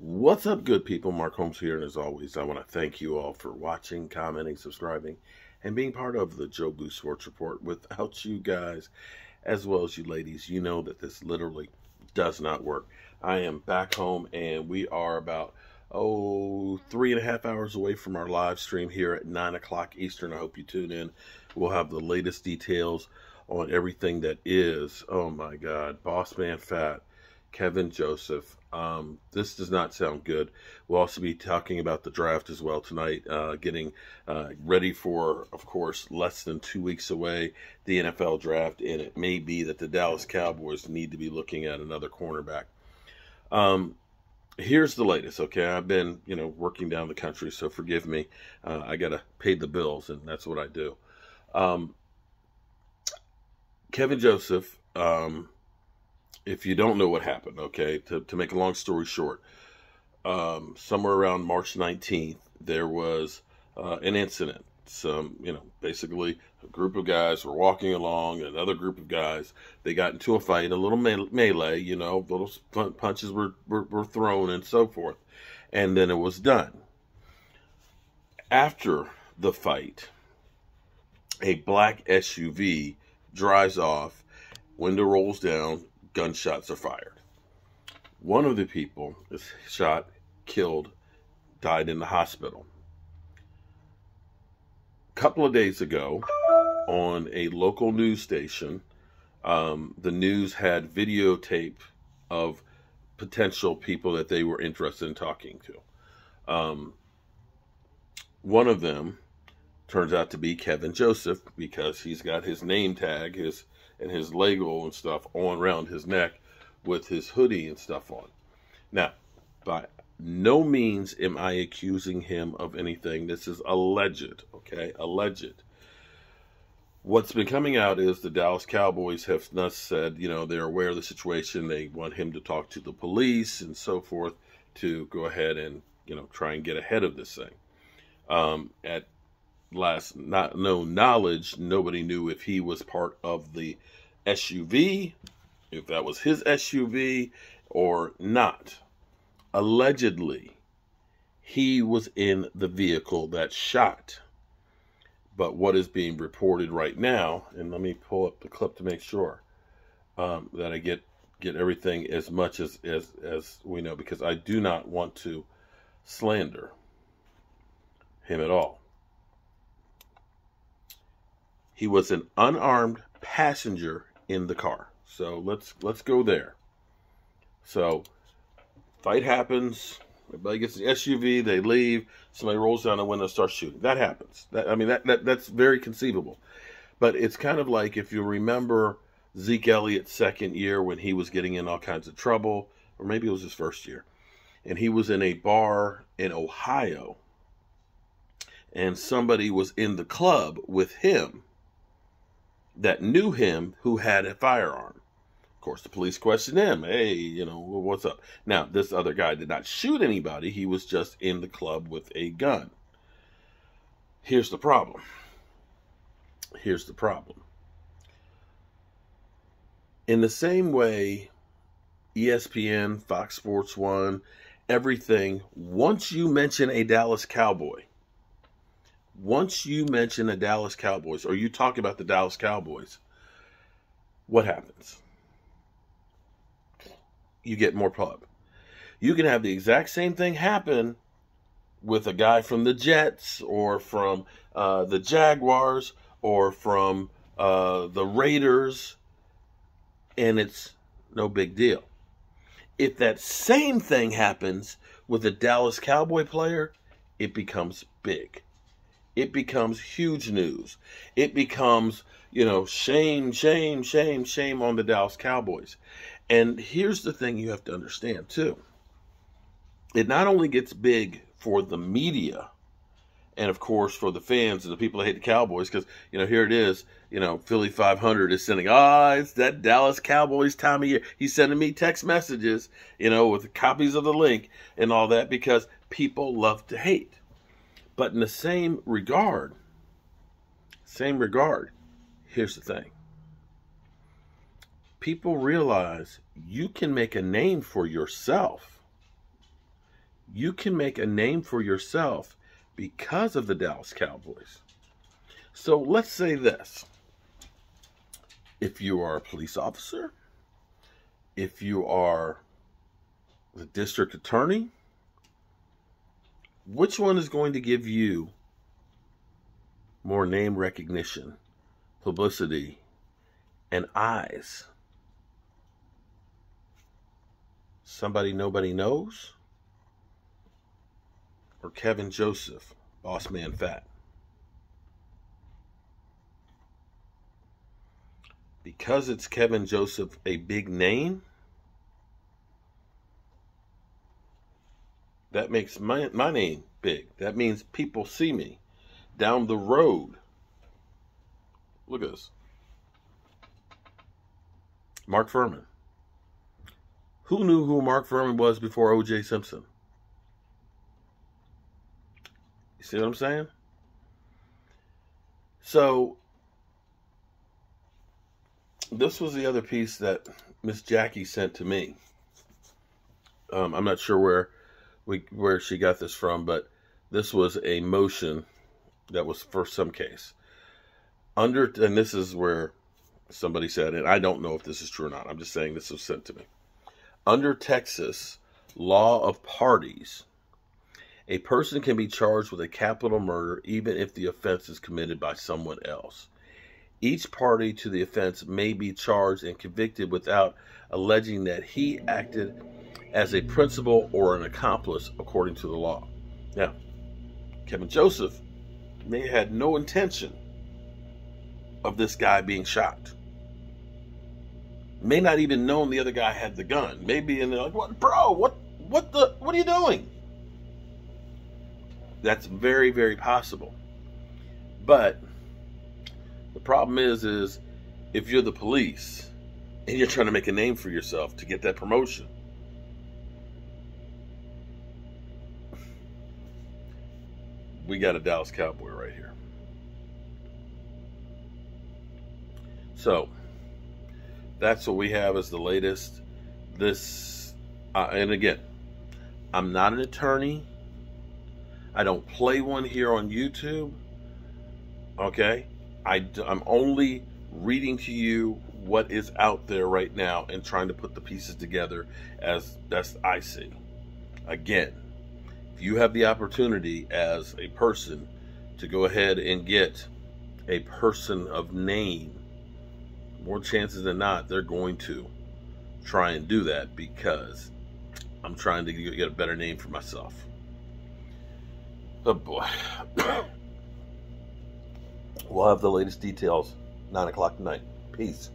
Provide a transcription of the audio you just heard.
What's up, good people? Mark Holmes here, and as always, I want to thank you all for watching, commenting, subscribing, and being part of the Joe Blue Sports Report. Without you guys, as well as you ladies, you know that this literally does not work. I am back home, and we are about 3.5 hours away from our live stream here at 9 o'clock Eastern. I hope you tune in. We'll have the latest details on everything that is, oh my God, Boss Man Fat, Kelvin Joseph. This does not sound good. We'll also be talking about the draft as well tonight, getting ready for, of course, less than 2 weeks away, the NFL draft, and it may be that the Dallas Cowboys need to be looking at another cornerback. Here's the latest, okay? I've been, working down the country, so forgive me. I got to pay the bills, and that's what I do. Kelvin Joseph, if you don't know what happened, okay, to make a long story short, somewhere around March 19th, there was an incident. Basically a group of guys were walking along, another group of guys, they got into a fight, a little melee, little punches were thrown and so forth. And then it was done. After the fight, a black SUV drives off, window rolls down, gunshots are fired. One of the people is shot, killed, died in the hospital. A couple of days ago, on a local news station, the news had videotape of potential people that they were interested in talking to. One of them turns out to be Kelvin Joseph, because he's got his name tag, his logo and stuff on around his neck with his hoodie and stuff on. Now, by no means am I accusing him of anything. This is alleged, okay? Alleged. What's been coming out is the Dallas Cowboys have thus said, they're aware of the situation. They want him to talk to the police and so forth to go ahead and, try and get ahead of this thing. At last not known knowledge, nobody knew if he was part of the SUV, if that was his SUV or not. Allegedly, he was in the vehicle that shot. But what is being reported right now, and let me pull up the clip to make sure that I get everything as much as we know, because I do not want to slander him at all. He was an unarmed passenger in the car. So let's go there. So fight happens. Everybody gets the SUV. They leave. Somebody rolls down the window and starts shooting. That happens. That's very conceivable. But it's kind of like, if you remember Zeke Elliott's second year when he was getting in all kinds of trouble, or maybe it was his first year, and he was in a bar in Ohio, and somebody was in the club with him that knew him, who had a firearm. Of course, the police questioned him. Hey, what's up? Now, this other guy did not shoot anybody. He was just in the club with a gun. Here's the problem. In the same way, ESPN, Fox Sports 1, everything, once you mention a Dallas Cowboy, once you mention the Dallas Cowboys, or you talk about the Dallas Cowboys, what happens? You get more pub. You can have the exact same thing happen with a guy from the Jets, or from the Jaguars, or from the Raiders, and it's no big deal. If that same thing happens with a Dallas Cowboy player, it becomes big. It becomes huge news. It becomes, shame, shame, shame, shame on the Dallas Cowboys. And here's the thing you have to understand, too. It not only gets big for the media, and, of course, for the fans and the people that hate the Cowboys, because, here it is, Philly 500 is sending, it's that Dallas Cowboys time of year. He's sending me text messages, with copies of the link and all that, because people love to hate. But in the same regard, here's the thing. people realize you can make a name for yourself you can make a name for yourself because of the Dallas Cowboys. So let's say this. If you are a police officer, if you are the district attorney, which one is going to give you more name recognition, publicity, and eyes? Somebody nobody knows? Or Kelvin Joseph, Boss Man Fat? Because it's Kelvin Joseph, a big name, that makes my name big. That means people see me down the road. Look at this. Mark Fuhrman. Who knew who Mark Fuhrman was before O.J. Simpson? You see what I'm saying? So, this was the other piece that Miss Jackie sent to me. I'm not sure where she got this from, but this was a motion that was for some case. And this is where somebody said, and I don't know if this is true or not, I'm just saying this was sent to me. Under Texas law of parties, a person can be charged with a capital murder even if the offense is committed by someone else. Each party to the offense may be charged and convicted without alleging that he acted as a principal or an accomplice according to the law. Now, Kelvin Joseph may have had no intention of this guy being shot. May not even known the other guy had the gun. Maybe and they're like, "What, bro? What are you doing?" That's very, very possible. But the problem is if you're the police and you're trying to make a name for yourself to get that promotion, we got a Dallas Cowboy right here. So that's what we have as the latest. And again, I'm not an attorney. I don't play one here on YouTube. Okay? I'm only reading to you what is out there right now and trying to put the pieces together as best I see. Again, if you have the opportunity as a person to go ahead and get a person of name, more chances than not, they're going to try and do that because I'm trying to get a better name for myself. Oh boy. We'll have the latest details 9 o'clock tonight. Peace.